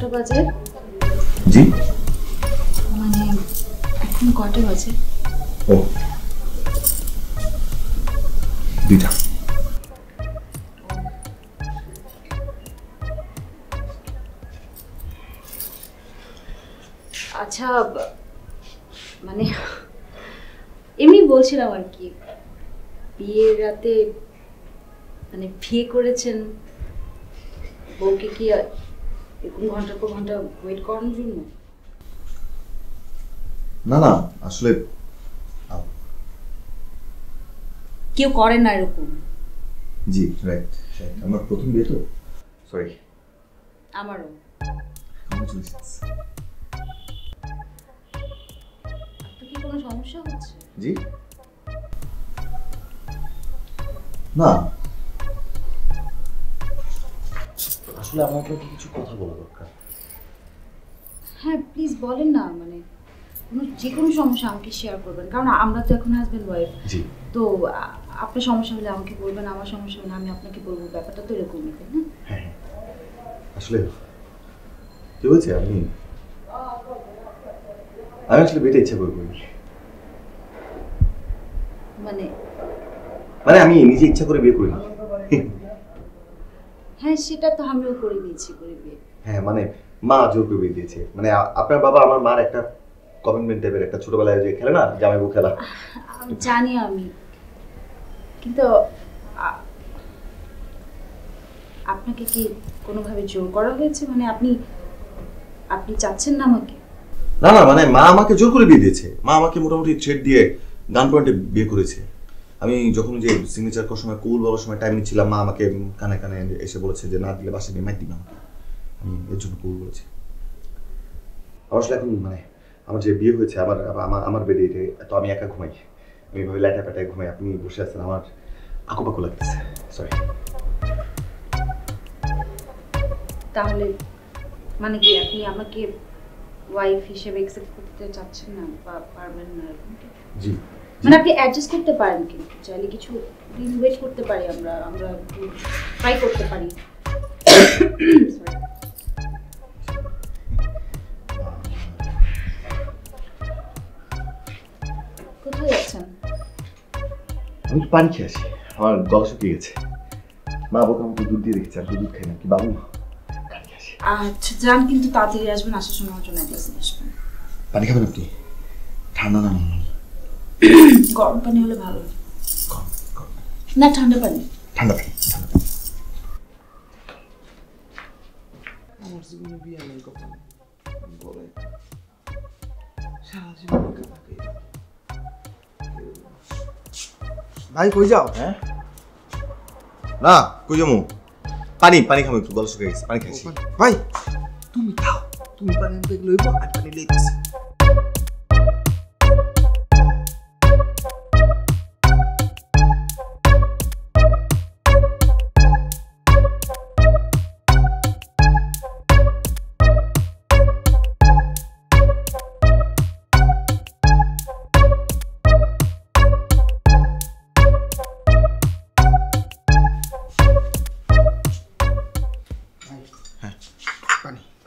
কটা বাজে? জি মানে এখন কটা বাজে? ও 2টা। আচ্ছা মানে এমনি বলছিলাম আর কি, বিয়ের রাতে মানে বিয়ে করেছেন বউকে কি এরকম ঘন্টার পর ঘন্টা ওয়েট করানোর জন্য? না না আসলে কেউ করে না এরকম। জি রাইট, আমার প্রথম বিয়ে তো, সরি। আমারও। কংগ্রাচুলেশনস। আপনার কি কোনো সমস্যা হচ্ছে? জি না, আসলে আমার আপনাকে কিছু কথা বলা দরকার। হ্যাঁ প্লিজ বলেন না, মানে যে কোনো সমস্যা আমাকে শেয়ার করবেন, কারণ আমরা তো এখন হাজব্যান্ড ওয়াইফ। জি তো আপনার সমস্যা হলে আমাকে বলবেন, আমার সমস্যা হলে আমি আপনাকে বলবো, ব্যাপারটা তো এরকমই, তাই না? হ্যাঁ আসলে কি হয়েছে, আমি আসলে বিয়েটা ইচ্ছা করে করি। মানে মানে আমি নিজে ইচ্ছা করে বিয়ে করিনি। হ্যাঁ সেটা তো আমিও করে দিয়েছি, করে বিয়ে। হ্যাঁ মানে মা জোর করে বিয়ে দিয়েছে। মানে আপনার বাবা আমার মার একটা কমিটমেন্ট টাইপের, একটা ছোটবেলায় যে খেলে না জামাই বউ খেলা। জানি আমি, কিন্তু আপনাকে কি কোনোভাবে জোর করা হয়েছে? মানে আপনি চাচ্ছেন না আমাকে? না না মানে মা আমাকে জোর করে বিয়ে দিয়েছে। মা আমাকে মোটামুটি থ্রেড দিয়ে গান পয়েন্টে বিয়ে করেছে। আমি যখন যে সিগনেচার করার সময় কুল বলার সময় টাইম নিচ্ছিলাম, মা আমাকে কানে কানে এসে বলেছে যে না দিলে বাসে নিয়ে মাইক দিবে আমাকে। আমি এর জন্য কুল বলেছি। আসলে এখন মানে আমার যে বিয়ে হয়েছে, আমার বেডে তো আমি একা ঘুমাই। আমি ভাবে ল্যাটা প্যাটায় ঘুমাই, আপনি বসে আছেন, আমার আঁকুপাকু লাগতেছে, সরি। তাহলে মানে কি আপনি আমাকে ওয়াইফ হিসেবে অ্যাকসেপ্ট করতে চাচ্ছেন না বা পারবেন না এরকম কি? জি মানে আপনি অ্যাডজাস্ট করতে পারেন, কিন্তু চাইলে কিছু দিন ওয়েট করতে পারি, আমরা ট্রাই করতে পারি। কোথায় যাচ্ছেন? আমি একটু পানি খেয়ে আসি, আমার গলা শুকিয়ে গেছে। মা বাবা আমাকে দুধ দিয়ে রেখেছে, আমি দুধ খাই না, কি বাবু? আচ্ছা যান, কিন্তু তাড়াতাড়ি আসবেন, আসার সময় আমার জন্য এক গ্লাস নিয়ে আসবেন। পানি খাবেন আপনি? ঠান্ডা না গরম পানি হলে ভালো। না ঠান্ডা পানি। ঠান্ডা পানি, ঠান্ডা পানি। আমার জীবনে বিয়ে নেই কখনো, বলে সারা জীবন একা থাকি। ভাই কই যাও? হ্যাঁ না কই যাবো? পানি পানি খাবো, একটু গলা শুকিয়ে গেছে, পানি খাইছি। ভাই তুমি খাও, তুমি পানি আনতে লইব, আর পানি লইতেছি।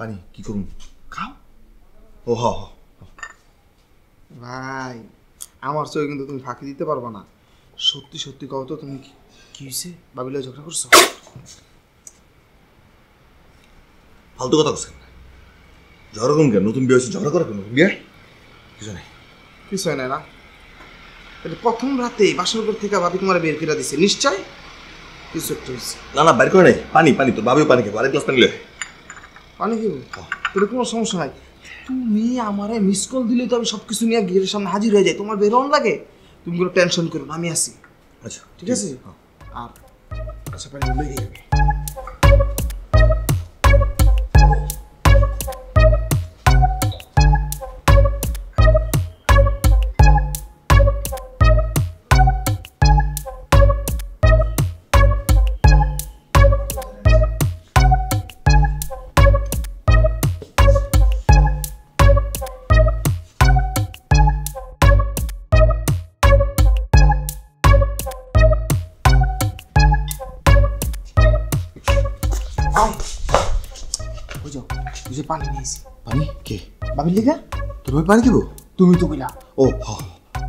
পানি কি করুন? খাও। ও হ হ। ভাই আমার চোখে কিন্তু তুমি ফাঁকি দিতে পারবা না। সত্যি সত্যি কও তো, তুমি কি হয়েছে? ভাবিলে ঝগড়া করছো? ফালতু কথা করছেন, ঝগড়া করুন কেন? নতুন বিয়ে হয়েছে, ঝগড়া করে কেন? বিয়ে কিছু নেই, কিছু হয় না। তাহলে প্রথম রাতে বাসর ঘর থেকে ভাবি তোমার বের করে দিছে, নিশ্চয় কিছু একটা হয়েছে। না না বাইর করে নেই, পানি পানি তো ভাবিও পানি খাবো, আরেক গ্লাস পানি লে। পানি দিব? তোর কোনো সমস্যা নাই। তুমি আমারে মিস কল দিলে তো আমি সব কিছু নিয়ে গেটের সামনে হাজির হয়ে যাই। তোমার বেরোন লাগে, তুমি কোনো টেনশন করো না, আমি আছি। আচ্ছা ঠিক আছে? আর আচ্ছা পানি লই যাবে। যাও তুই যে পানি নিয়েছি পানি কে ভাবির লিগা তোর ভাই পানি দিব তুমি তো কইলা ও হ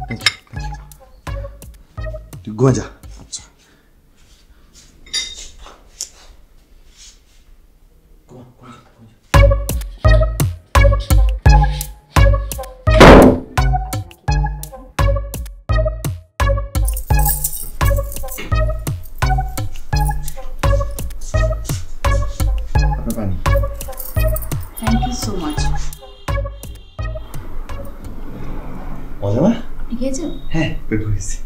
থ্যাংক ইউ তুই ঘুমা যা আচ্ছা ঘুমা ঘুমা ঘুমা আপনার পানি থ্যাংক ইউ সো মাচ। মজা না আপনি খেয়েছেন? হ্যাঁ পেট ভরেছি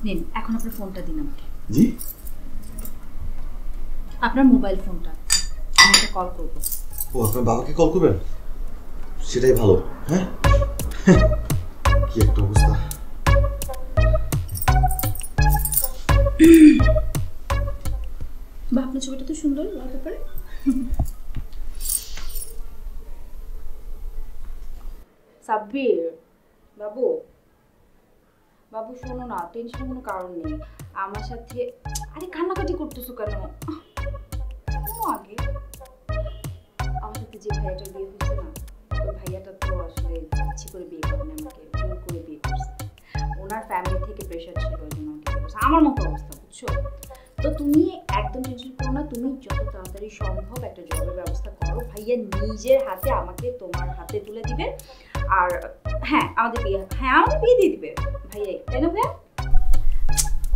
নিন, এখন আপনার ফোনটা দিন আমাকে। জি আপনার মোবাইল ফোনটা, আমি একটা কল করবো। ও আপনার বাবাকে কল করবেন সেটাই ভালো হ্যাঁ কি একটা অবস্থা বা আপনার ছবিটা তো সুন্দর ব্যাপারে। সাব্বির বাবু, বাবু শোনো না, টেনশনের কোনো কারণ নেই আমার সাথে। আরে কান্নাকাটি করতেছো কেন? শোনো আগে, আমার সাথে যে ভাইয়াটার বিয়ে হয়েছে না, ওই ভাইয়াটা তো আসলে ইচ্ছে করে বিয়ে করেন, আমাকে জোর করে বিয়ে করছে। ওনার ফ্যামিলি থেকে প্রেশার ছিল, ওই জন্য আমাকে বিয়ে করছে। আমার মতো অবস্থা, বুঝছো? তো তুমি একদম টেনশন করো না, তুমি যত তাড়াতাড়ি সম্ভব একটা জবের ব্যবস্থা করো। ভাইয়া নিজের হাতে আমাকে তোমার হাতে তুলে দিবে। আর হ্যাঁ, আমাদের বিয়ে দিয়ে দিবে ভাইয়া, তাই না ভাইয়া?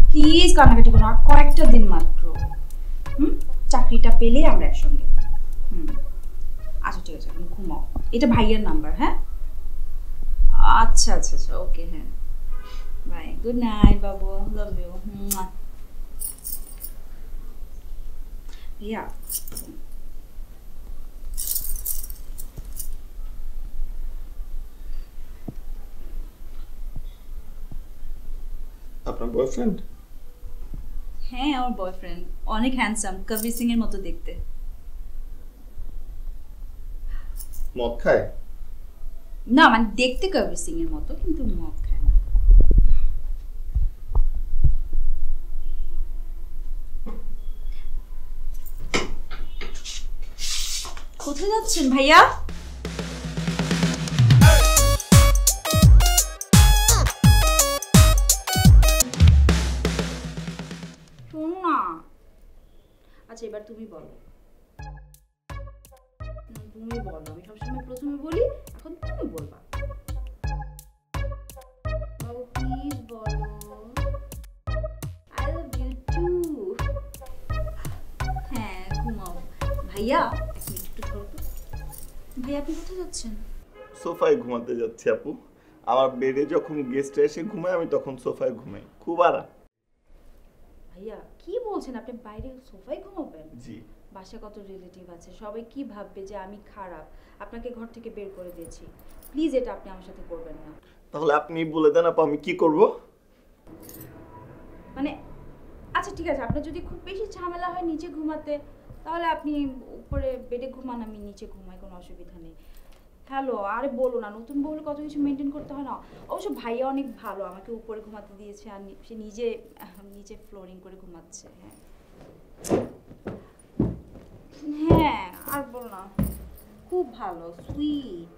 প্লিজ কান্নাকাটি করো, আর কয়েকটা দিন মাত্র। চাকরিটা পেলে আমরা একসঙ্গে। আচ্ছা ঠিক আছে, এখন ঘুমাও। এটা ভাইয়ার নাম্বার। হ্যাঁ আচ্ছা আচ্ছা আচ্ছা, ওকে, হ্যাঁ by, good night Babu, love you. ভাইয়া আপনার বয়ফ্রেন্ড হ্যাঁ, আমার বয়ফ্রেন্ড অনেক হ্যান্ডসাম, কবির সিং এর মতো দেখতে। মদ খায় না মানে দেখতে কবির সিং এর মতো, কিন্তু মদ খায় না। কোথায় যাচ্ছেন ভাইয়া? শোনো না, আচ্ছা এবার তুমি বলো। তুমি বলো, আমি সবসময় প্রথমে বলি, এখন তুমি বলবা। বাবু প্লিজ বলো, আই লাভ ইউ টু। হ্যাঁ ঘুমাও। ভাইয়া এক মিনিট একটু ধরো তো। ভাইয়া আপনি কোথায় যাচ্ছেন? সোফায় ঘুমাতে যাচ্ছে আপু আমার বেডে যখন গেস্ট এসে ঘুমায় আমি তখন সোফায় ঘুমাই খুব আরাম ভাইয়া কি বলছেন, আপনি বাইরে সোফায় ঘুমাবেন? জি বাসায় কত রিলেটিভ আছে, সবাই কি ভাববে যে আমি খারাপ, আপনাকে ঘর থেকে বের করে দিয়েছি। প্লিজ এটা আপনি আমার সাথে করবেন না। তাহলে আপনি বলে দেন আপু আমি কি করব মানে আচ্ছা ঠিক আছে, আপনার যদি খুব বেশি ঝামেলা হয় নিচে ঘুমাতে, তাহলে আপনি উপরে বেডে ঘুমান, আমি নিচে ঘুমাই, কোনো অসুবিধা নেই। হ্যালো, আরে বলো না, নতুন বউলে কত কিছু মেনটেন করতে হয় না। অবশ্য ভাইয়া অনেক ভালো, আমাকে উপরে ঘুমাতে দিয়েছে, আর সে নিজে ফ্লোরিং করে ঘুমাচ্ছে। হ্যাঁ হ্যাঁ, আর বলো না, খুব ভালো, সুইট।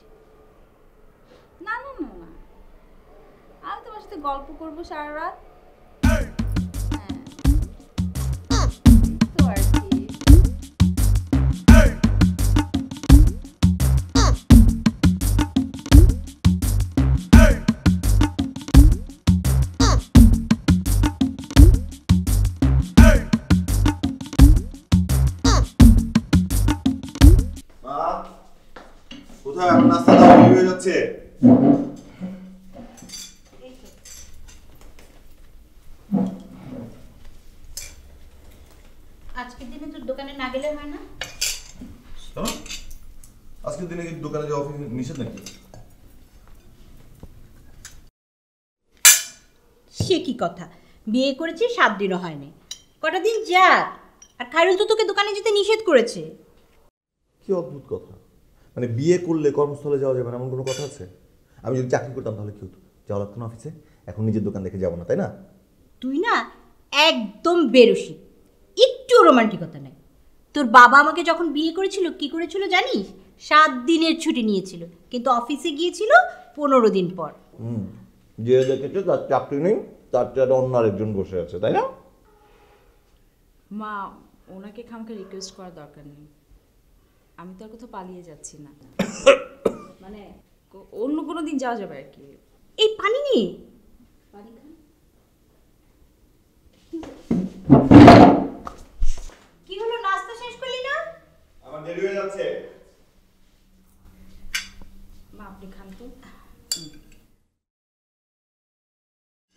না না না না, আমি তোমার সাথে গল্প করবো সারা রাত। হ্যাঁ তো আর কি। কোথায় আমার নাস্তা দাও হয়ে যাচ্ছে আজকের দিনে তোর দোকানে না গেলে হয় না? আজকের দিনে কি দোকানে যাওয়া নিষেধ নাকি সে কি কথা, বিয়ে করেছি 7 দিনও হয়নি, কটা দিন যাক। আর খায়রুল তো তোকে দোকানে যেতে নিষেধ করেছে। কি অদ্ভুত কথা, মানে বিয়ে করলে কর্মস্থলে যাওয়া যাবে না এমন কোনো কথা আছে? আমি যদি চাকরি করতাম তাহলে কি হতো, যাওয়া লাগতো না অফিসে, এখন নিজের দোকান দেখে যাবো না তাই না? তুই না একদম বেরসি, একটু রোমান্টিকতা নেই। তোর বাবা আমাকে যখন বিয়ে করেছিল কি করেছিল জানিস? 7 দিনের ছুটি নিয়েছিল, কিন্তু অফিসে গিয়েছিল 15 দিন পর। যে দেখেছে তার চাকরি নেই, তার চেয়ে অন্য আরেকজন বসে আছে, তাই না? মা, ওনাকে খামকে রিকোয়েস্ট করার দরকার নেই। আমি তো আর কোথাও পালিয়ে যাচ্ছি না, মানে অন্য কোনো দিন যাওয়া যাবে আর কি। এই পানি নিয়ে পানি খান। কি হলো, নাস্তা শেষ করলি না? আমার দেরি হয়ে যাচ্ছে। মা আপনি খান তো।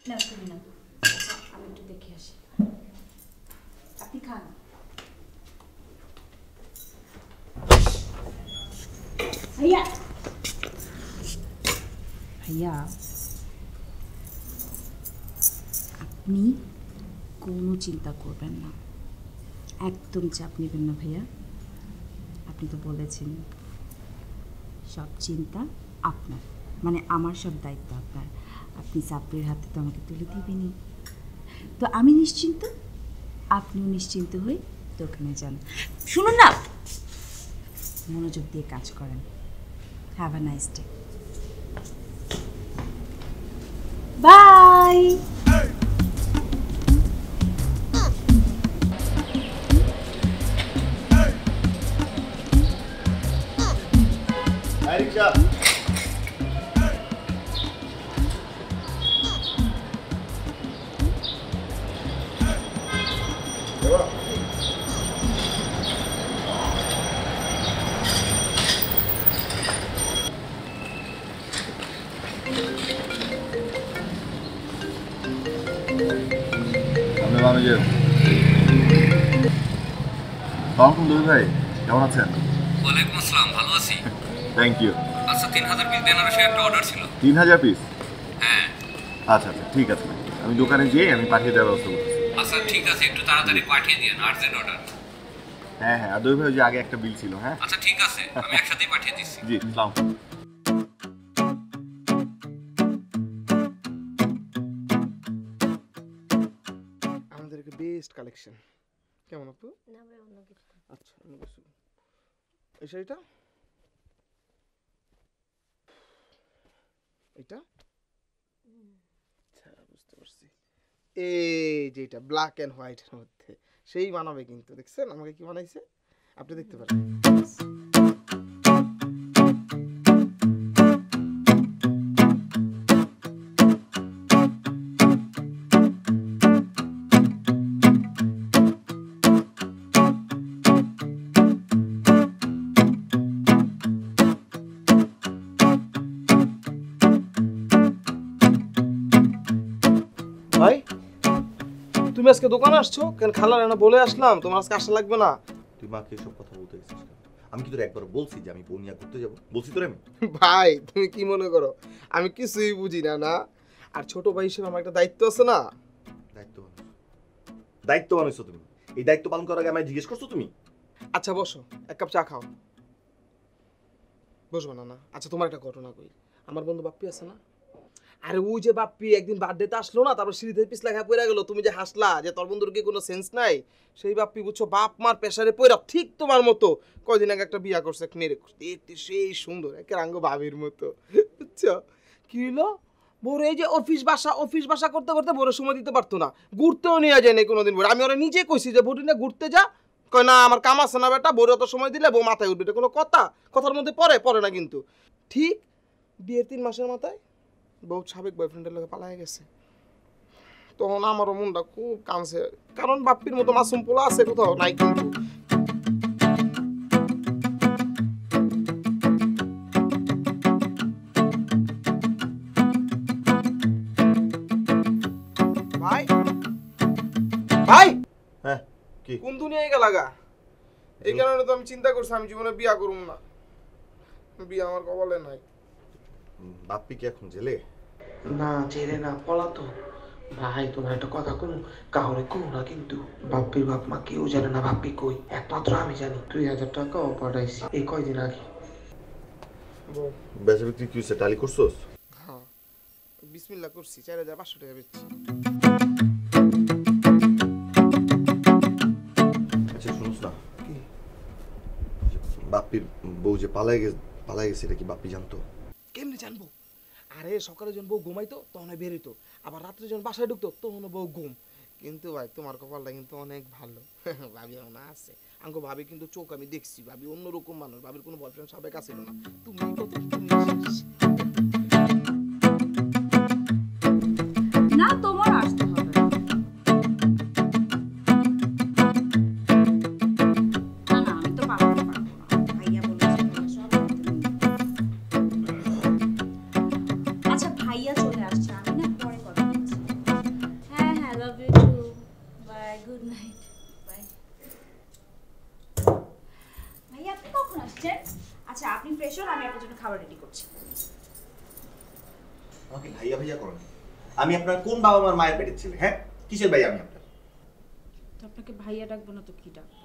না তুমি না, আচ্ছা, আমি একটু দেখে আসি। আপনি খান। ভাইয়া ভাইয়া, আপনি কোনো চিন্তা করবেন না, একদম চাপ নেবেন না ভাইয়া। আপনি তো বলেছেন সব চিন্তা আপনার, মানে আমার সব দায়িত্ব আপনার। আপনি সাবরির হাতে তো আমাকে তুলে দিবেনই, তো আমি নিশ্চিন্ত, আপনিও নিশ্চিন্ত হয়ে দোকানে যান। শুনুন না, মনোযোগ দিয়ে কাজ করেন। Have a nice day. Bye. রিক্সা ভাই কেমন আছেন? ওয়ালাইকুম আসসালাম, ভালো আছি। Thank you. আচ্ছা, 3000 পিস বেনারসি একটা অর্ডার ছিল। 3000 পিস? হ্যাঁ। আচ্ছা আচ্ছা, ঠিক আছে, আমি দোকানে যেয়ে আমি পাঠিয়ে দেওয়ার ব্যবস্থা করতেছি। আচ্ছা ঠিক আছে, একটু তাড়াতাড়ি পাঠিয়ে দিন, আর্জেন্ট অর্ডার। হ্যাঁ হ্যাঁ, আদৌ ভাই, ওই যে আগে একটা বিল ছিল। হ্যাঁ আচ্ছা ঠিক আছে, আমি একসাথেই পাঠিয়ে দিচ্ছি। জি, সালাম। আমাদের বেস্ট কালেকশন। কেমন আপু? আচ্ছা, অন্য কিছু। এই শাড়িটা, এটা আচ্ছা, বুঝতে পারছি। এই যেটা ব্ল্যাক অ্যান্ড হোয়াইটের মধ্যে, সেই বানাবে কিন্তু। দেখছেন আমাকে কি বানাইছে? আপনি দেখতে পারেন। ভাই, তুমি আজকে দোকানে আসছো কেন? খালা না বলে আসলাম তোমার আজকে আসা লাগবে না। তুই মাকে এসব কথা বলতে গেছিস কেন? আমি কি তোর একবার বলছি যে আমি বনিয়া ঘুরতে যাবো? বলছি তোর আমি? ভাই তুমি কি মনে করো আমি কিছুই বুঝি না? না, আর ছোট ভাই হিসেবে আমার একটা দায়িত্ব আছে না। দায়িত্ববান হইছো তুমি। এই দায়িত্ব পালন করার আগে আমায় জিজ্ঞেস করছো তুমি? আচ্ছা বসো, এক কাপ চা খাও। বসবো না? না আচ্ছা, তোমার একটা ঘটনা কই। আমার বন্ধু বাপ্পি আছে না, আরে ওই যে বাপ্পি একদিন বার্থডেতে আসলো না, তারপর সিঁড়িতে পিছলা খেয়ে পড়ে গেল। তুমি যে হাসলা যে তোর বন্ধুর কি কোনো সেন্স নাই, সেই বাপ্পি বুঝছো বাপ মার প্রেসারে পড়া ঠিক তোমার মতো কয়দিন আগে একটা বিয়া করছে এক মেয়েরে, দেখতে সেই সুন্দর একে রাঙ্গ ভাবির মতো, বুঝছো? কি হলো, বড় এই যে অফিস বাসা করতে করতে বড় সময় দিতে পারতো না, ঘুরতেও নিয়ে যায় না কোনোদিন। বড় আমি ওরা নিজে কইছি যে বড়ি না ঘুরতে যা, কয় না আমার কাম আছে না বেটা, বড় অত সময় দিলে বউ মাথায় উঠবে। এটা কোনো কথার মধ্যে পড়ে না কিন্তু। ঠিক বিয়ের 3 মাসের মাথায় বউ সাবেক বয়ফ্রেন্ডের লোকে পালায় গেছে। তখন আমারও মনটা খুব কাঁদছে, কারণ বাপ্পির মতো মাসুম পোলা আছে কোথাও নাই কিন্তু। ভাই ভাই, হ্যাঁ কি? কোন দুনিয়ায় গেলাগা? এই কারণে তো আমি চিন্তা করছি আমি জীবনে বিয়া করব না, বিয়া আমার কপালে নাই। বাপ্পি কি এখন জেলে? না জেলে না, পলাতো। ভাই তোমার একটা কথা কম, কাউরে কো না কিন্তু। বাপ্পির বাপ মা কেউ জানে না বাপ্পি কই, একমাত্র আমি জানি। 2000 টাকা পাঠাইছি এই কয়দিন আগে। বেচা বিক্রি কি হয়েছে? টালি করছোস? হ্যাঁ, বিসমিল্লাহ করছি। 4500 টাকা বেচছি। আচ্ছা শুনুস না, কি? বাপ্পির বউ যে পালাই গেছে এটা কি বাপ্পি জানতো? কেমনে জানবো? আরে সকালে যখন বউ ঘুমাইতো তখন বেরোতো, আবার রাত্রে যখন বাসায় ঢুকতো তখন বউ ঘুম। কিন্তু ভাই তোমার কপালটা কিন্তু অনেক ভালো। ভাবি এখন আছে, আঙ্কো ভাবি কিন্তু চোখ আমি দেখছি, ভাবি অন্যরকম মানুষ, ভাবির কোনো বয়ফ্রেন্ড সাবেক আছে না। তুমি কত না তোমার আসতে হবে না। না না আমি তো পারবো না। ভাইয়া বলেছে ভাইয়া সব করতে দেবে। আচ্ছা ভাইয়া চলে আসছে, আমি না পরে কথা বলছি। হ্যাঁ হ্যাঁ, love you too, bye, good night, bye. ভাইয়া আপনি কখন আসছেন? আচ্ছা আপনি ফ্রেশ হন, আমি আপনার জন্য খাবার রেডি করছি। আমাকে ভাইয়া ভাইয়া করেন? আমি আপনার কোন বাবা মার মায়ের পেটের ছেলে? হ্যাঁ, কিসের ভাই আমি আপনার? তো আপনাকে ভাইয়া ডাকবো না তো কি ডাকবো?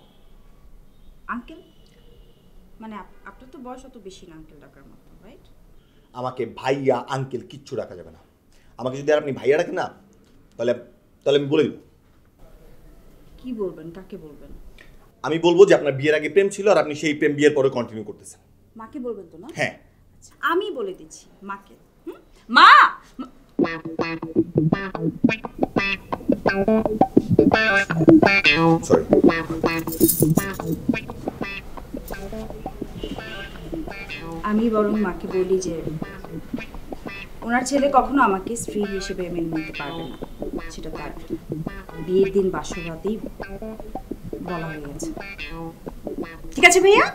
আঙ্কেল? মানে আপনার তো বয়স অত বেশি না আঙ্কেল ডাকার মতো, রাইট? আমাকে ভাইয়া আঙ্কেল কিচ্ছু রাখা যাবে না। আমাকে যদি আর আপনি ভাইয়া রাখেন না, তাহলে আমি বলে দিব। কি বলবেন? কাকে বলবেন? আমি বলবো যে আপনার বিয়ের আগে প্রেম ছিল আর আপনি সেই প্রেম বিয়ের পরে কন্টিনিউ করতেছেন। মাকে বলবেন তো না? হ্যাঁ। আচ্ছা আমি বলে দিচ্ছি মাকে। মা! সরি। আমি বরং মাকে বলি যে ওনার ছেলে কখনো আমাকে স্ত্রী হিসেবে মেনে নিতে পারবে না, সেটা তার বিয়ের দিন বাসরাতেই বলা হয়ে গেছে। ঠিক আছে ভাইয়া?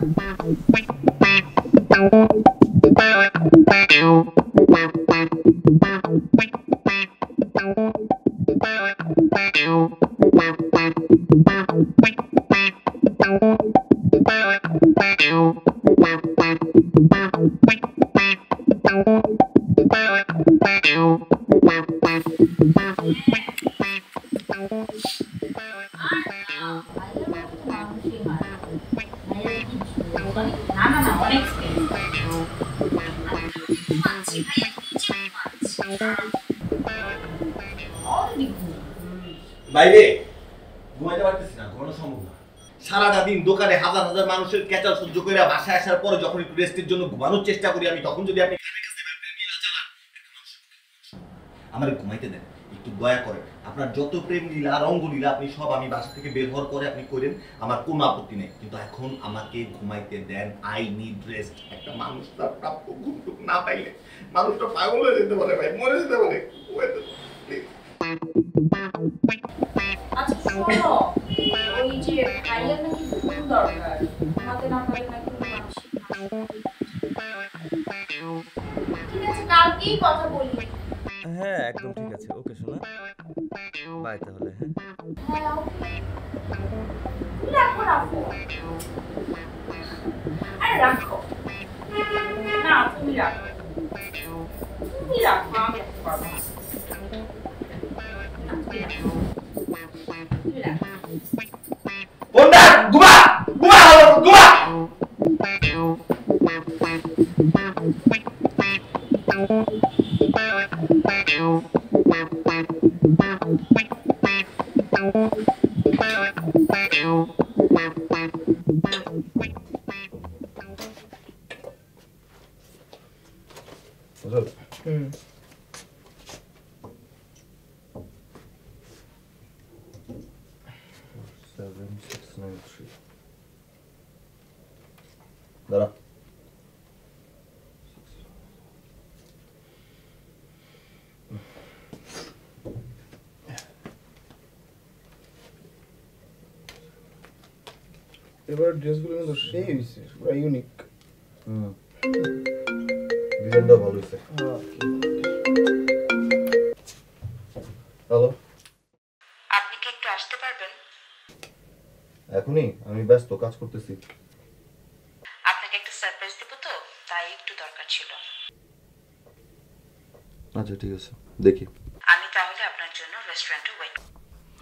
বাইরে ঘুমাইতে পারতেছি না, ঘুমানো সম্ভব না। সারাটা দিন দোকানে হাজার হাজার মানুষের ক্যাচাল সহ্য করে বাসায় আসার পরে যখন একটু রেস্টের জন্য ঘুমানোর চেষ্টা করি আমি, তখন যদি আপনি আমার ঘুমাইতে দেন, একটু দয়া করে। আপনার যত প্রেম লীলা রঙ্গ লীলা আপনি সব আমি বাসা থেকে বের হওয়ার পরে আপনি করেন, আমার কোনো আপত্তি নেই, কিন্তু এখন আমাকে ঘুমাইতে দেন। I need rest. একটা মানুষ তার প্রাপ্য ঘুমটুক না পাইলে মানুষটা পাগল হয়ে যেতে পারে ভাই, মরে যেতে পারে। আচ্ছা শোনো, ওই যে ভাইয়ার নাকি ঘুম দরকার, ঘুমাতে না পারে নাকি মানসিক। ঠিক আছে কালকেই কথা বলি। হ্যাঁ একদম ঠিক আছে, ওকে শোনা, বাই তাহলে। হ্যাঁ ওকে, রাখো রাখো, আরে রাখো না, তুমি রাখো, তুমি রাখো, আমি রাখতে পারবো না। কোনটা ঘুমা ঘুমা ঘুমা। দাঁড়া। এবার ড্রেসগুলো কিন্তু সেই হয়েছে, পুরো ইউনিক। ডিজাইনটা ভালো হয়েছে। হ্যালো, আপনি কি একটু আসতে পারবেন? এখনই? আমি ব্যস্ত, কাজ করতেছি। আপনাকে একটা সারপ্রাইজ দেব তো, তাই একটু দরকার ছিল। আচ্ছা ঠিক আছে, দেখি। আমি তাহলে আপনার জন্য রেস্টুরেন্টে ওয়েট।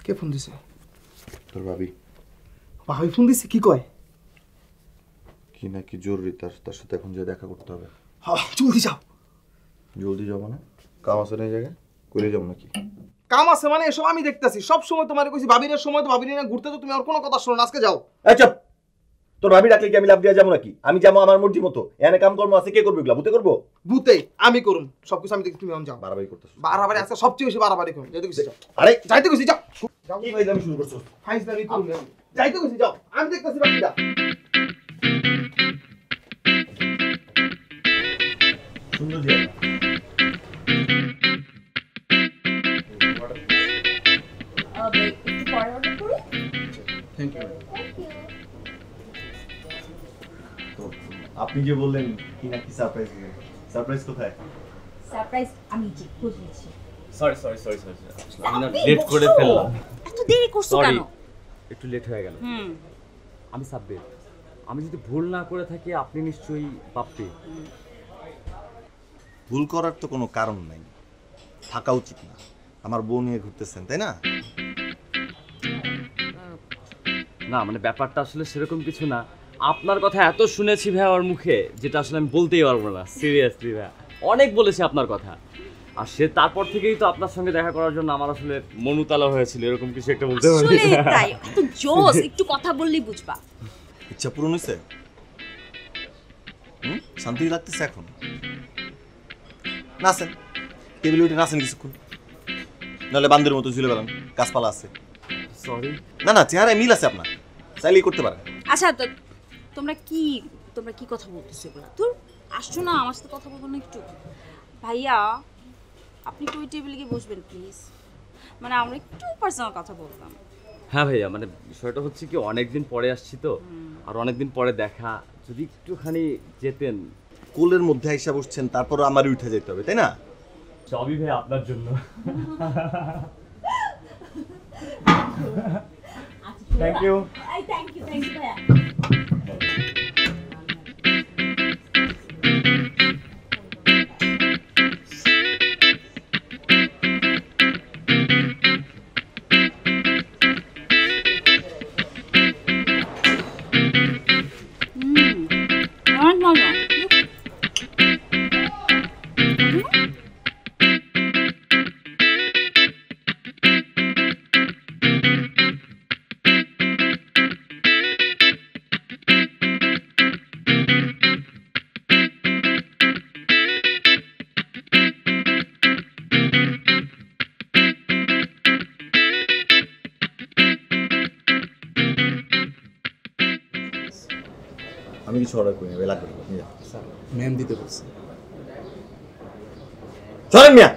কে ফোন দিছে? তোর ভাবি। ভাবি ফোন দিছে? কি কয়? কি নাকি জরুরি, তার সাথে এখন যে দেখা করতে হবে। হ্যাঁ জলদি যাও। জলদি যাবো না? কাম আছে না এই জায়গায়, করে যাবো নাকি? কাম আছে মানে এসব আমি দেখতেছি। সব সময় তোমার কইছি ভাবির সময় তো ভাবির না ঘুরতে, তো তুমি আর কোনো কথা শোনো না। আজকে যাও। আচ্ছা তোর ভাবি ডাকলে কি আমি লাভ দিয়ে যাবো নাকি? আমি যাবো আমার মর্জি মতো, এখানে কাম কর্ম আছে, কে করবে এগুলা? ভূতে করবো? ভূতে আমি করুম সবকিছু, আমি দেখি তুমি যাও। বাড়াবাড়ি করতেছ। বাড়াবাড়ি আছে, সবচেয়ে বেশি বাড়াবাড়ি করুন। যাইতে গেছি যাও, আরে যাইতে গেছি যাও। কি ফাইজলামি শুরু করছো? ফাইজলামি করুন, যাইতে গেছি যাও, আমি দেখতেছি বাকিটা। সুন্দর দিয়ে একটু পরে অর্ডার করি। Thank you. তো আপনি যে বললেন কি না কি সারপ্রাইজ দিলেন, সারপ্রাইজ কোথায়? সারপ্রাইজ আমি যে খুঁজেছি। সরি আমি না লেট করে ফেললাম। এত দেরি করছো সরি, কেন? একটু লেট হয়ে গেল। আমি সাব্বির, আমি যদি ভুল না করে থাকি আপনি নিশ্চয়ই বাপ্পি। ভুল করার তো কোনো কারণ নাই, থাকা উচিত না। আমার বউ নিয়ে ঘুরতেছেন তাই না? না মানে ব্যাপারটা আসলে সেরকম কিছু না। আপনার কথা এত শুনেছি ভাই আমার মুখে, যেটা আসলে আমি বলতেই পারবো না। সিরিয়াসলি ভাই, অনেক বলেছি আপনার কথা। আর সে তারপর থেকেই তো আপনার সঙ্গে দেখা করার জন্য আমার আসলে মনুতালা হয়েছিল, এরকম কিছু একটা বলতে পারি। আসলে তাই, এত জোস, একটু কথা বললেই বুঝবা। ইচ্ছা পূরণ হয়েছে? শান্তি লাগতেছে এখন? নাচেন, টেবিলে উঠে নাচেন কিছুক্ষণ, নাহলে বান্দের মতো ঝুলে বেড়ান, গাছপালা আছে। সরি। না চেহারায় মিল আছে আপনার, চাইলেই করতে পারেন। আচ্ছা তো তোমরা কি কথা বলতেছো এগুলা? তোর আসছো না আমার সাথে কথা বলবো না একটু? ভাইয়া আপনি একটু ওই টেবিলে গিয়ে বসবেন প্লিজ, মানে আমরা একটু পার্সোনাল কথা বলতাম। হ্যাঁ ভাইয়া, মানে বিষয়টা হচ্ছে কি অনেকদিন পরে আসছি তো, আর অনেকদিন পরে দেখা, যদি একটুখানি যেতেন। কোলের মধ্যে আইসা বসছেন, তারপরও আমারই উঠে যেতে হবে তাই না? সবই ভাই আপনার জন্য। Thank you. থ্যাংক ইউ ভাইয়া। অনেক মজা। আমি কিছু অর্ডার করি না, লাগবে না, নিয়ে যান। ম্যাম দিতে বলছে। চলেন মিয়া।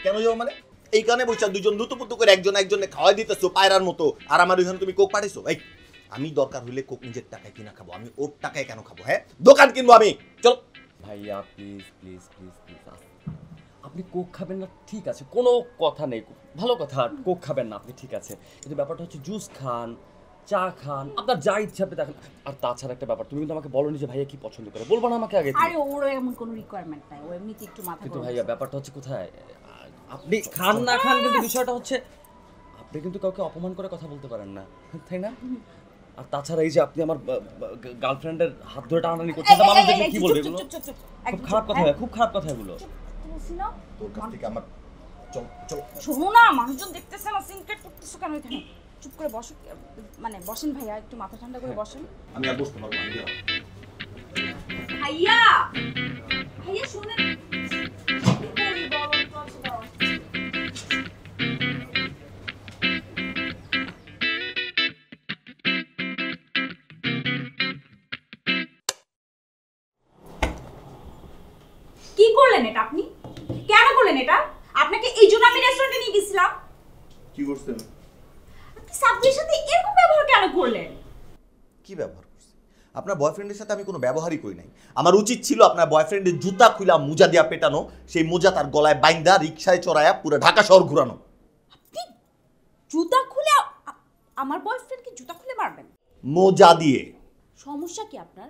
কেন যাবো মানে? এই কারণে বসে দুজন দুটো করে একজনে খাওয়াই দিতেছো পায়রার মতো, আর আমার ওইখানে তুমি কোক পাঠাইছো। এই আমি দরকার হইলে কোক নিজের টাকায় কিনা খাবো, আমি ওর টাকায় কেন খাবো? হ্যাঁ, দোকান কিনবো আমি। চল ভাইয়া প্লিজ প্লিজ প্লিজ প্লিজ, আপনি কোক খাবেন না ঠিক আছে, কোনো কথা নেই, ভালো কথা, কোক খাবেন না আপনি ঠিক আছে, কিন্তু ব্যাপারটা হচ্ছে জুস খান, চা খান, আপনার যা ইচ্ছা আপনি দেখেন। আর তাছাড়া একটা ব্যাপার, তুমি কিন্তু আমাকে বলোনি যে ভাইয়া কি পছন্দ করে, বলবো না আমাকে আগে? আরে ওর এমন কোনো রিকোয়ারমেন্ট নাই, ও এমনিতে একটু মাথা কিন্তু গরম ভাইয়া আছে। ব্যাপারটা হচ্ছে কোথায়, আপনি খান না খান, কিন্তু বিষয়টা হচ্ছে আপনি কিন্তু কাউকে অপমান করে কথা বলতে পারেন না, তাই না? আর তাছাড়া এই যে আপনি আমার গার্লফ্রেন্ডের হাত ধরে টানাটানি করছেন, মানুষ দেখলে কি বলবে এগুলো? খুব খারাপ কথা, খুব খারাপ কথা এগুলো। তোর কাছ থেকে আমার চল চল। শোনো না, মানুষজন দেখতেছে না, সিনক্রেট করতেছো কেন এখানে? চুপ করে বসো, মানে বসেন ভাইয়া, একটু মাথা ঠান্ডা করে বসেন। আমি আর বসতে পারবো না, আমি গেলাম। ভাইয়া ভাইয়া শুনেন, কি করি বলো তো? আচ্ছা দাও। কি করলেন এটা আপনি? কেন করলেন এটা? আপনাকে এই জন্য আমি রেস্টুরেন্টে নিয়ে গেছিলাম। কি করছেন? আপনি সাব্বির সাথে এরকম ব্যবহার কেন করলেন? কি ব্যবহার করছি? আপনার বয়ফ্রেন্ডের সাথে আমি কোনো ব্যবহারই করি নাই। আমার উচিত ছিল আপনার বয়ফ্রেন্ডের জুতা খুলা মোজা দিয়া পেটানো, সেই মোজা তার গলায় বাইন্দা রিকশায় চড়ায়া পুরো ঢাকা শহর ঘুরানো। আপনি জুতা খুলে আমার বয়ফ্রেন্ডকে জুতা খুলে মারবেন? মোজা দিয়ে। সমস্যা কি আপনার?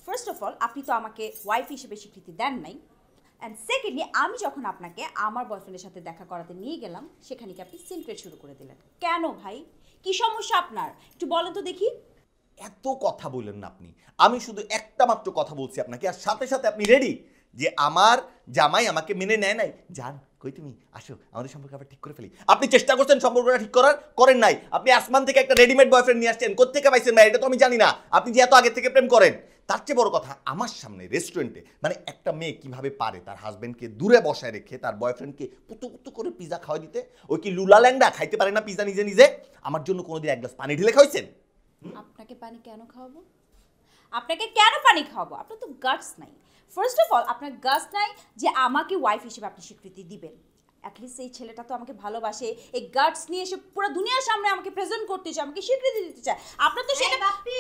ফার্স্ট অফ অল আপনি তো আমাকে ওয়াইফ হিসেবে স্বীকৃতি দেন নাই, অ্যান্ড সেকেন্ডলি আমি যখন আপনাকে আমার বয়ফ্রেন্ডের সাথে দেখা করাতে নিয়ে গেলাম, সেখানে কি আপনি সিনক্রেট শুরু করে দিলেন কেন ভাই? কি সমস্যা আপনার একটু বলেন তো দেখি। এত কথা বললেন না আপনি, আমি শুধু একটা মাত্র কথা বলছি আপনাকে, আর সাথে সাথে আপনি রেডি যে আমার জামাই আমাকে মেনে নেয় নাই। জান কই তুমি আসো, আমাদের সম্পর্ক আবার ঠিক করে ফেলি। আপনি চেষ্টা করছেন সম্পর্কটা ঠিক করার, করেন নাই। আপনি আসমান থেকে একটা রেডিমেড বয়ফ্রেন্ড নিয়ে আসছেন, কোত্থেকে পাইছেন ভাই এটা তো আমি জানি না। আপনি যে এত আগে থেকে প্রেম করেন, তার চেয়ে বড় কথা আমার সামনে রেস্টুরেন্টে মানে একটা মেয়ে কিভাবে পারে তার হাজবেন্ডকে দূরে বসায় রেখে তার বয়ফ্রেন্ডকে পুতু পুতু করে পিজা খাওয়াই দিতে। ওই কি লুলা ল্যাংডা খাইতে পারে না পিজা নিজে নিজে? আমার জন্য কোনোদিন এক গ্লাস পানি ঢেলে খাইছেন? আপনাকে পানি কেন খাওয়াবো? আপনাকে কেন পানি খাওয়াবো? আপনার তো গাটস নাই। ফার্স্ট অফ অল আপনার গাটস নাই যে আমাকে ওয়াইফ হিসেবে আপনি স্বীকৃতি দিবেন। অ্যাটলিস্ট এই ছেলেটা তো আমাকে ভালোবাসে, এই গাটস নিয়ে এসে পুরো দুনিয়ার সামনে আমাকে প্রেজেন্ট করতে চায়, আমাকে স্বীকৃতি দিতে চায়। আপনার তো সেটা বাপ্পি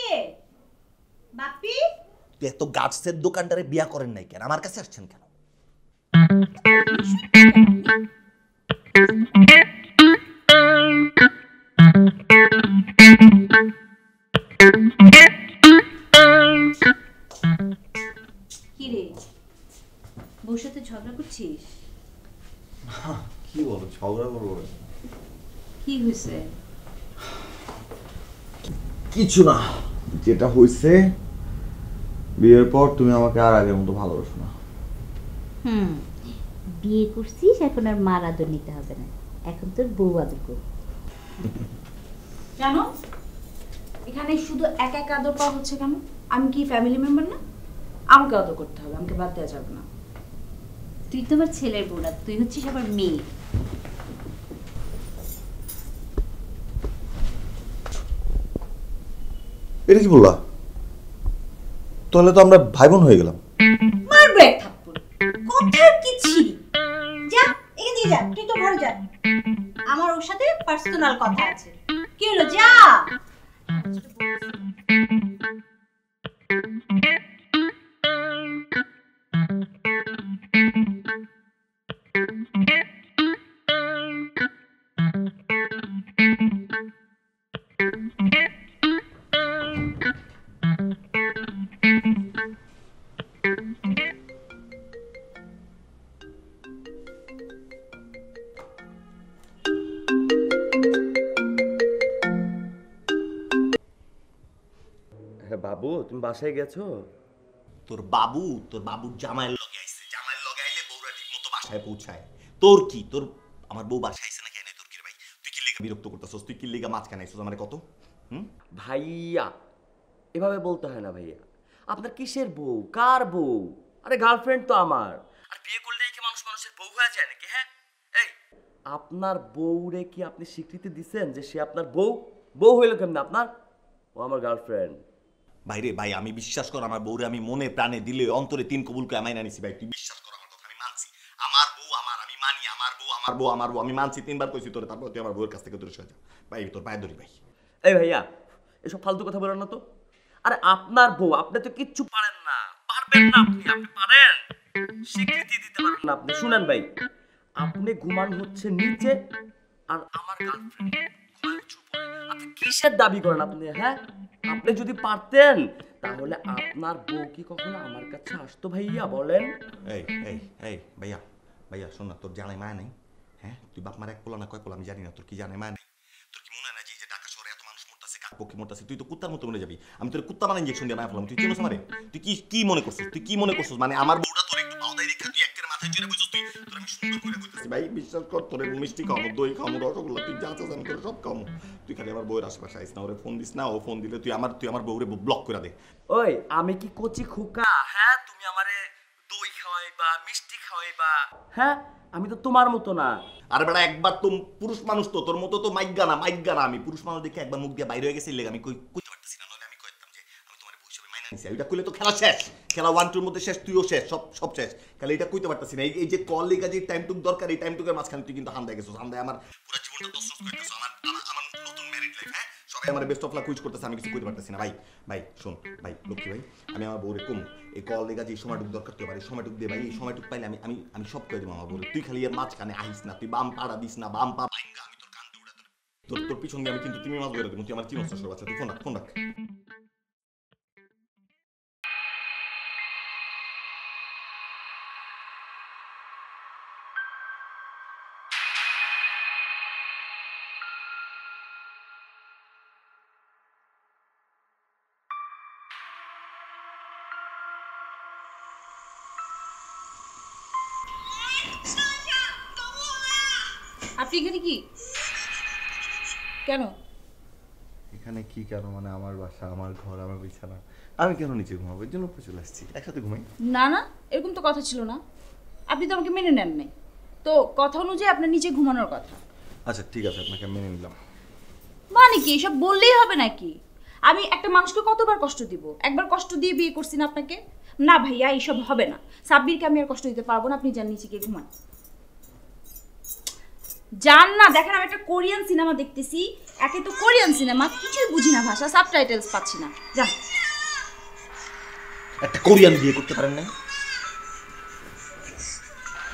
বাপ্পি তুই এত গাছসের দোকানটারে বিয়া করেন নাই কেন? আমার কাছে আসছেন কেন? কি রে, বউর সাথে ঝগড়া করছিস? কি বলো, ঝগড়া করবো? কি হয়েছে? কিছু না, যেটা হয়েছে বিয়ের পর তুমি আমাকে আর আগের মতো ভালোবাসো না। বিয়ে করছিস, এখন আর মার আদর নিতে হবে না, এখন তোর বউ আদর করবে। জানো এখানে শুধু এক এক আদর পাওয়া হচ্ছে কেন? আমি কি ফ্যামিলি মেম্বার না? আমাকে আদর করতে হবে, আমাকে বাদ দেওয়া যাবে না। তুই তো আমার ছেলের বউ না, তুই হচ্ছিস আমার মেয়ে। এটা কি বললা? তাহলে তো আমরা ভাই বোন হয়ে গেলাম। মারবে এক থাপ্পড়। কথার কি ছিল? যা এখান থেকে যা, তুই তো ঘরে যা, আমার ওর সাথে পার্সোনাল কথা আছে। কি হলো, যা। হ্যাঁ বাবু, তুমি বাসায় গেছো? তোর বাবুর জামাইয়ের লগে আইছে, জামাইয়ের লগে আইলে বউরা ঠিক মতো বাসায় পৌঁছায়। তোর কি, তোর আমার বউ বাসায় আইছে নাকি নাই তোর কি রে ভাই? তুই কি লেগা বিরক্ত করতেছস? তুই কি লেগা মাঝখানে আইছস আমারে কত? ভাইয়া এভাবে বলতে হয় না ভাইয়া। আপনার কিসের বউ, কার বউ? আরে গার্লফ্রেন্ড তো আমার। আর বিয়ে করলেই কি মানুষ মানুষের বউ হয়ে যায় নাকি? হ্যাঁ, এই আপনার বউরে কি আপনি স্বীকৃতি দিছেন যে সে আপনার বউ? বউ হইল কেমন আপনার? ও আমার গার্লফ্রেন্ড। ভাইরে ভাই, আমি বিশ্বাস কর আমার বউরে আমি মনে প্রাণে দিলে অন্তরে তিন কবুল করে আমায় নিছি ভাই। তুই বিশ্বাস কর আমার কথা, আমি মানছি। আমার বউ আমার, আমি মানি। আমার বউ আমি মানছি, 3 বার কইছি তোরে, তারপর তুই আমার বউয়ের কাছ থেকে দূরে সরে যা ভাই। তোর পায়ে ধরি ভাই। এই ভাইয়া এসব ফালতু কথা বলেন না তো। আরে আপনার বউ, আপনি তো কিচ্ছু পারেন না, পারবেন না। আপনি পারেন, স্বীকৃতি দিতে পারবেন না আপনি। শুনেন ভাই, আপনি ঘুমান হচ্ছে নিচে আর আমার গার্লফ্রেন্ড ঘুমায় হচ্ছে উপরে। আপনি কিসের দাবি করেন আপনি? হ্যাঁ, আপনি যদি পারতেন তাহলে আপনার বউ কি কখনো আমার কাছে আসতো ভাইয়া? বলেন। এই এই এই ভাইয়া, ভাইয়া শোন না, তোর জানাই মায়া নাই? হ্যাঁ, তুই বাপ মার এক পোলা না কয় পোলা আমি জানি না, তোর কি জানাই মায়া নাই? তোর কি মনে হয় না যে ঢাকা শহরে এত মানুষ মরতাছে, কাক পক্ষী মরতাছে, তুই তো কুত্তার মতো মরে যাবি। আমি তোর কুত্তা মানে ইনজেকশন দিয়ে মায়া ফেলাম, তুই চিনোস আমারে? তুই কি মনে করছিস? তুই কি মনে করছিস মানে আমার বউটা তোর একটু পাউদাই রেখা তুই একের মাথায় চড়ে বুঝছিস? তুই তোর আমি সুন্দর করে কইতাছি ভাই, বিশ্বাস কর, তোর মিষ্টি খাওয়াবো, দই খাওয়াবো, রসগোল্লা, তুই যা চাস আমি তোর সব খাওয়াবো। তুই খালি আমার বউয়ের আশেপাশে আইস না, ওরে ফোন দিস না। ও ফোন দিলে তুই আমার বউরে ব্লক করে দে। ওই আমি কি কচি খোকা? হ্যাঁ, তুমি আমারে দই খাওয়াইবা, মিষ্টি খাওয়াইবা? হ্যাঁ, আমি তো তোমার মতো না। আরে বেটা, একবার তো পুরুষ মানুষ, তো তোর মতো তো মাইগ্গা না। আমি পুরুষ মানুষ দেখে একবার মুখ দিয়ে বাইরে হয়ে গেছি, লেগে আমি কইতে পারতেছি না। নইলে আমি কইতাম যে আমি তোমার বউ হিসেবে মাইনা নিছি। এটা কইলে তো খেলা শেষ, খেলা 1-2 মধ্যে শেষ, তুইও শেষ, সব শেষ। খালি এটা কইতে পারতেছি না। এই যে কল লেগা যে টাইমটুক দরকার, এই টাইমটুকের মাঝখানে তুই কিন্তু হান্দায় গেছিস। হান্দায় আমার পুরো জীবনটা তছনছ করে দিছিস। আমার নতুন ম্যারিড লাইফ, হ্যাঁ, সবাই আমার বেস্ট অফ লাক উইশ করতেছে, আমি কিছু কইতে পারতেছি না ভাই শোন ভাই, লক্ষ্মী ভাই, আমি আমার বউরে কম এই কল লেগা যে সময়টুক দরকার তুই এই সময়টুক দে ভাই। এই সময়টুক পাইলে আমি সব কই দেবো আমার বউরে। তুই খালি এর মাঝখানে আহিস না, তুই বাম পাড়া দিস না, বাম পা ভাঙ্গা আমি তোর কান্দে উড়া তোর পিছন দিয়ে আমি কিন্তু তুমি মাছ বেরো দেবো। তুই আমার চিনস না, বাচ্চা, তুই ফোন রাখ। আপনি এখানে কি কেন? এখানে কি কেন মানে আমার বাসা, আমার ঘর, আমার বিছানা, আমি কেন নিচে ঘুমাবো? এর জন্য উপরে চলে আসছি, একসাথে ঘুমাই। না না, এরকম তো কথা ছিল না। আপনি তো আমাকে মেনে নেন নাই। তো কথা অনুযায়ী আপনার নিচে ঘুমানোর কথা। আচ্ছা ঠিক আছে, আপনাকে মেনে নিলাম। মানে কি এসব বললেই হবে নাকি? আমি একটা মানুষকে কতবার কষ্ট দিব? একবার কষ্ট দিয়ে বিয়ে করছি না আপনাকে? না ভাইয়া, এইসব হবে না। সাব্বিরকে আমি আর কষ্ট দিতে পারবো না। আপনি যান নিচে গিয়ে ঘুমান। যান না, দেখেন আমি একটা কোরিয়ান সিনেমা দেখতেছি। একে তো কোরিয়ান সিনেমা, কিছুই বুঝি না ভাষা, সাবটাইটেলস পাচ্ছি না। যান। একটা কোরিয়ান বিয়ে করতে পারেন না?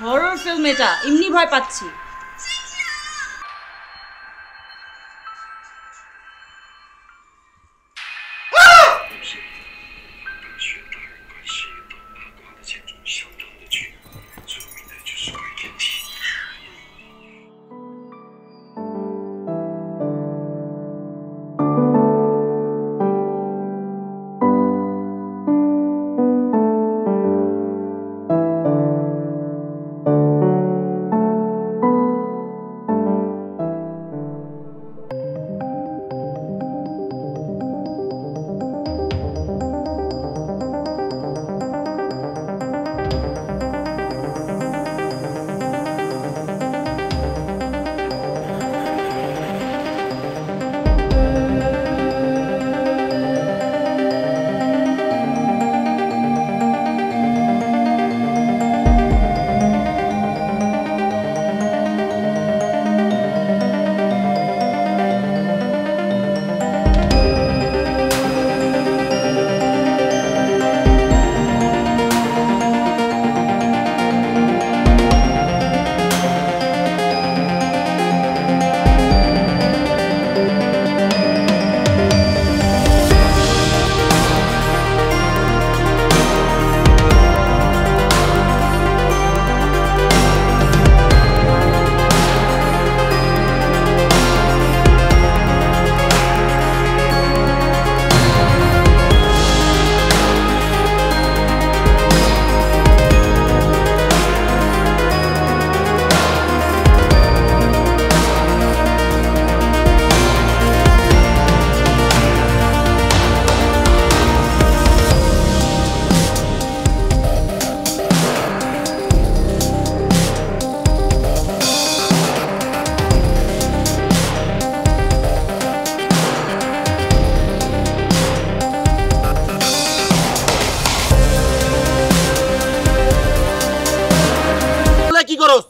হরর ফিল্ম এটা, এমনি ভয় পাচ্ছি। কি করস?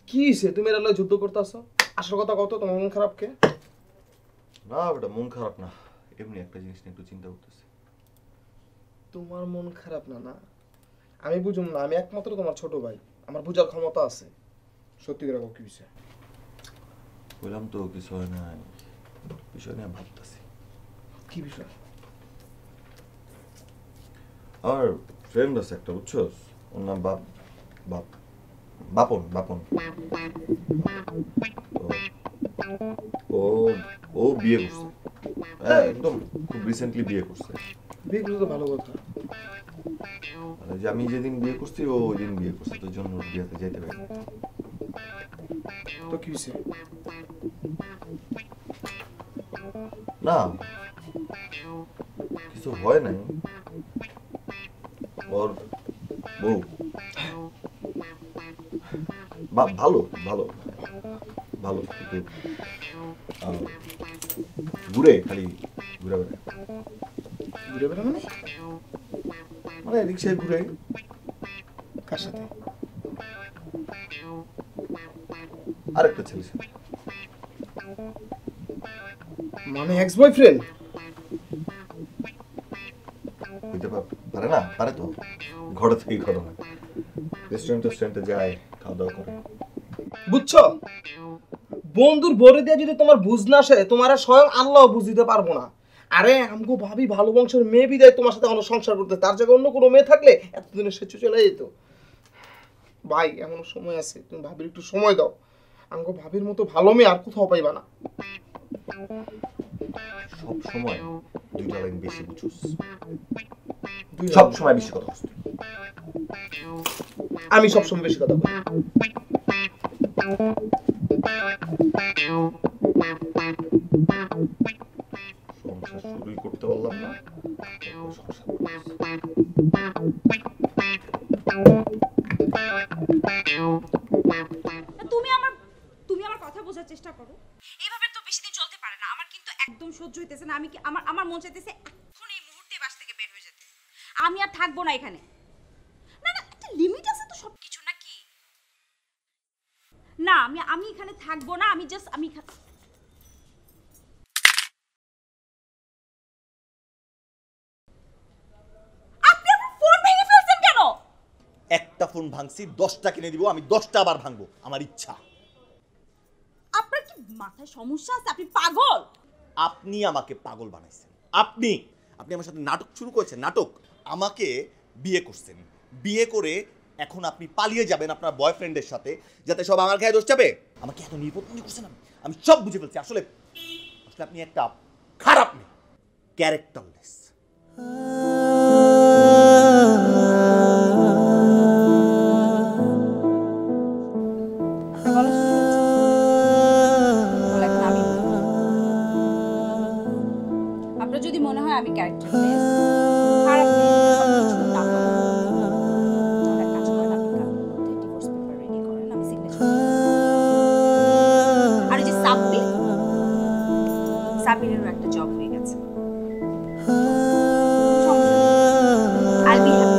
কি হইছে? তুমি এর লগে যুদ্ধ করতেছো? আসল কথা কত, তোমার মন খারাপ কে? না বেটা, মন খারাপ না, এমনি একটা জিনিস নিয়ে একটু চিন্তা করতেছি। তোমার মন খারাপ না? না আমি বুঝুম না, আমি একমাত্র তোমার ছোট ভাই, আমার বুঝার ক্ষমতা আছে। সত্যি করে কি হইছে? বললাম তো কিছু হয় না, বিষয় নিয়ে ভাবতেছি। কি বিষয়? আমার ফ্রেন্ড আছে একটা, বুঝছস? ওর নাম বাপন। ও বিয়ে করছে, হ্যাঁ একদম খুব রিসেন্টলি বিয়ে করছে। বিয়ে করলে তো ভালো কথা। যে আমি যেদিন বিয়ে করছি ও ওই দিন বিয়ে করছে, তোর জন্য বিয়েতে যেতে পারি। তো কি হইছে? না কিছু হয় নাই, ওর বউ ভালো ভালো ভালো, কিন্তু ঘুরে খালি ঘুরে বেড়ায়। ঘুরে বেড়া মানে? মানে রিক্সায় ঘুরে। কার সাথে? আরেকটা ছেলে সাথে। মানে এক্স বয়ফ্রেন্ড? হইতে পারে না? পারে তো, ঘরে থেকেই ঘটনা। রেস্টুরেন্টে যায়, খাওয়া দাওয়া করে। বুঝছো, বন্ধুর বরে দিয়ে যদি তোমার বুঝ না আসে, তোমার স্বয়ং আল্লাহ বুঝিতে পারবো না। আরে আমগো ভাবি ভালো বংশের মেয়ে বিদায় তোমার সাথে কোনো সংসার করতে, তার জায়গায় অন্য কোনো মেয়ে থাকলে এতদিনে সে চলে যেত। ভাই এমন সময় আছে, তুমি ভাবির একটু সময় দাও। আমগো ভাবির মতো ভালো মেয়ে আর কোথাও পাইবা না। সব সময় দুইটা লাইন বেশি বুঝছস, দুই সব লাইন। সময় বেশি কথা বলছিস। আমি সবসময় বেশি কথা বলি। সংসার শুরুই করতে পারলাম না, সংসার তুমি আমার কথা বোঝার চেষ্টা করো। এইভাবে তো বেশি দিন চলতে পারে না। আমার কিন্তু একদম সহ্য হইতেছে না। আমি কি আমার মন চাইতেছে এখন এই মুহূর্তে বাসা থেকে বের হয়ে যেতে। আমি আর থাকবো না এখানে। না না, একটা লিমিট আছে তো সবকিছু নাকি? না, আমি এখানে থাকবো না। আমি আপনি আমার ফোন ভেঙে ফেলছেন কেন? একটা ফোন ভাঙছি, 10টা কিনে দিব, আমি 10টা আবার ভাঙবো, আমার ইচ্ছা। আপনার কি মাথায় সমস্যা আছে? আপনি পাগল? আপনি আমাকে পাগল বানাইছেন। আপনি আমার সাথে নাটক শুরু করেছেন। নাটক, আমাকে বিয়ে করছেন, বিয়ে করে এখন আপনি পালিয়ে যাবেন আপনার বয়ফ্রেন্ডের সাথে, যাতে সব আমার গায়ে দোষ যাবে। আমাকে এত নির্বোধ মনে করছেন। আমি সব বুঝে ফেলছি। আসলে আপনি একটা খারাপ মেয়ে, ক্যারেক্টারলেস। আপনার যদি মনে হয় আমি ক্যারেক্টারলেস, খারাপ মেয়ে, সবকিছু নাটক, তাহলে এক কাজ করেন, আপনি কালকের মধ্যে ডিভোর্স পেপার রেডি করেন, আমি সিগনেচার। আর এই যে সাব্বিরেরও একটা জব হয়ে গেছে। সমস্যা নেই, I'll be happy.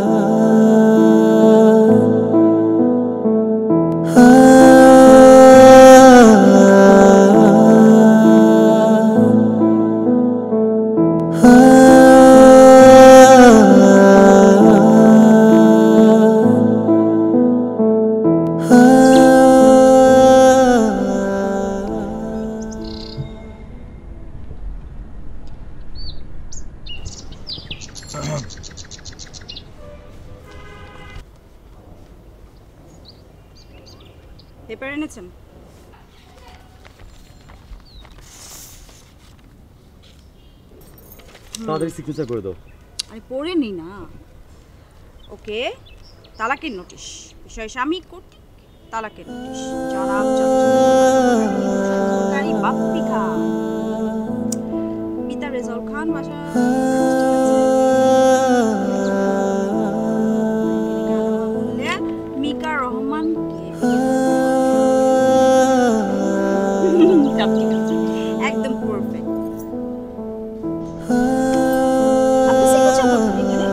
পেপার এনেছেন? তাড়াতাড়ি সিগনেচার করে দাও। আমি পড়ে নিই না। ওকে, তালাকের নোটিশ, বিষয় স্বামী কর্তৃক তালাকের নোটিশ, জনাব চট্টগ্রাম বাপ্পি খান, পিতা রেজাউল খান, বাসা মিকা রহমানকে। একদম পারফেক্ট। আপনি সিগনেচার করতে এখানে?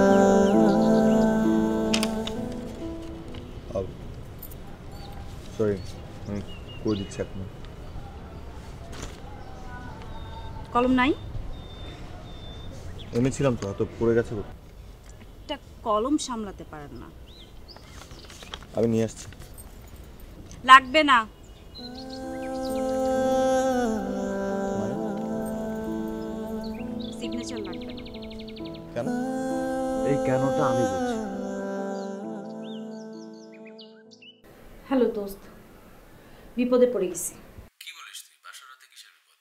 সরি, আমি করে দিচ্ছি এখন। কলম নাই? এনেছিলাম তো, হয়তো পড়ে গেছে। একটা কলম সামলাতে পারেন না? আমি নিয়ে আসছি। লাগবে না। সিগনেচার লাগবে না। কেন? এই কেনটা আমি বলছি। হ্যালো দোস্ত, বিপদে পড়ে গেছি। কি বলিস তুই? বাসর রাতে কিসের বিপদ?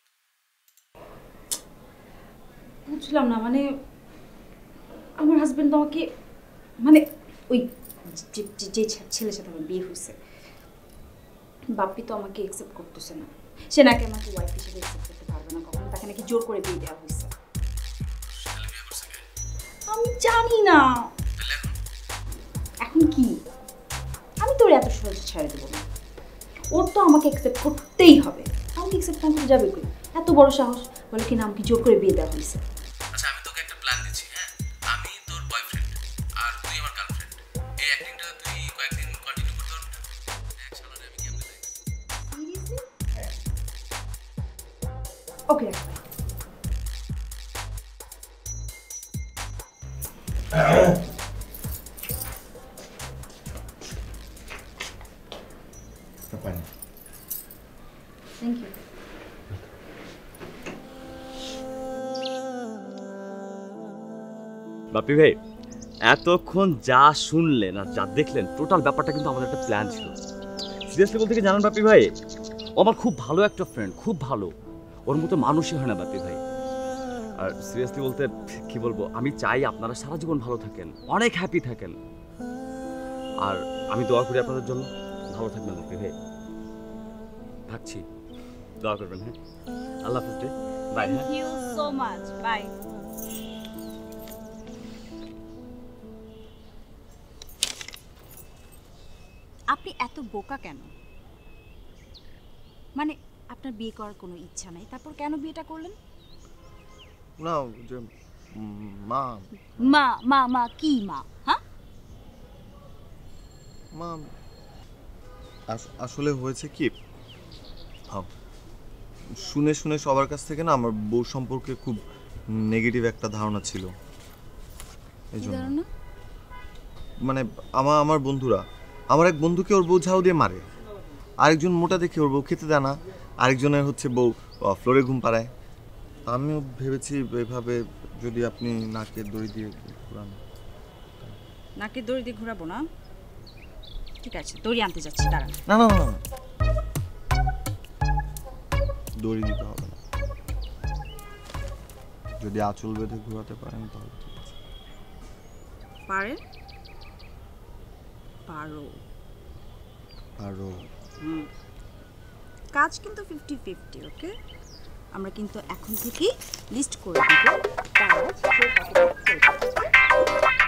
বুঝলাম না, মানে আমার হাজবেন্ড আমাকে, মানে ওই যে ছেলের সাথে আমার বিয়ে হয়েছে, বাপ্পি তো আমাকে একসেপ্ট করতেছে না। সে নাকি আমাকে ওয়াইফ হিসেবে একসেপ্ট করতে পারবে না কখনো, তাকে নাকি জোর করে বিয়ে দেওয়া হয়েছে। আমি জানি না এখন কি, আমি তোর এত সহজে ছেড়ে দেবো না। ওর তো আমাকে একসেপ্ট করতেই হবে। আমাকে একসেপ্ট না করতে যাবে কই? এত বড় সাহস, বলে কিনা আমাকে জোর করে বিয়ে দেওয়া হয়েছে। আচ্ছা, আমি তোকে একটা প্ল্যান দিচ্ছি। হ্যাঁ, আমি তোর বয়ফ্রেন্ড আর তুই আমার গার্লফ্রেন্ড। এই অ্যাক্টিংটা তুই কয়েকদিন কন্টিনিউ করতে পারবি না? এক সালারে আমি কেমনে যাই? সিরিয়াসলি? ওকে, রাখবে। Thank you. বাপি ভাই, এতক্ষণ যা শুনলেন আর যা দেখলেন টোটাল ব্যাপারটা কিন্তু আমাদের একটা প্ল্যান ছিল। সিরিয়াসলি বলতে কি জানেন বাপি ভাই, ও আমার খুব ভালো একটা ফ্রেন্ড, খুব ভালো, ওর মতো মানুষই হয় না বাপি ভাই। আর সিরিয়াসলি বলতে কি বলবো, আমি চাই আপনারা সারা জীবন ভালো থাকেন, অনেক হ্যাপি থাকেন, আর আমি দোয়া করি আপনাদের জন্য। ভালো থাকবেন বাপি ভাই, থাকছি, দোয়া করবেন। হ্যাঁ, আল্লাহ হাফিজ, bye. Thank you so much, bye. আপনি এত বোকা কেন? মানে আপনার বিয়ে করার কোনো ইচ্ছা নাই, তারপর কেন বিয়েটা করলেন? না যে মা মা মা মা কি মা? হ্যাঁ, মা আসলে হয়েছে কি, শুনে শুনে সবার কাছ থেকে না আমার বউ সম্পর্কে খুব নেগেটিভ একটা ধারণা ছিল। এই জন্য মানে আমার বন্ধুরা, আমার এক বন্ধুকে ওর বউ ঝাউ দিয়ে মারে, আরেকজন মোটা দেখে ওর বউ খেতে দেয় না, আরেকজনের হচ্ছে বউ ফ্লোরে ঘুম পাড়ায়। আমিও ভেবেছি এভাবে যদি আপনি নাকের দড়ি দিয়ে ঘুরান। নাকে দড়ি দিয়ে ঘোরাবো না? ঠিক আছে, দড়ি আনতে যাচ্ছি, দাঁড়ান। না না না, দড়ি দিতে হবে না, যদি আঁচল বেঁধে ঘোরাতে পারেন তাহলে ঠিক আছে। পারেন? পারো। আরো কাজ কিন্তু 50-50, ওকে? আমরা কিন্তু এখন থেকেই লিস্ট করে দিব কাজ কে কতটা করবে।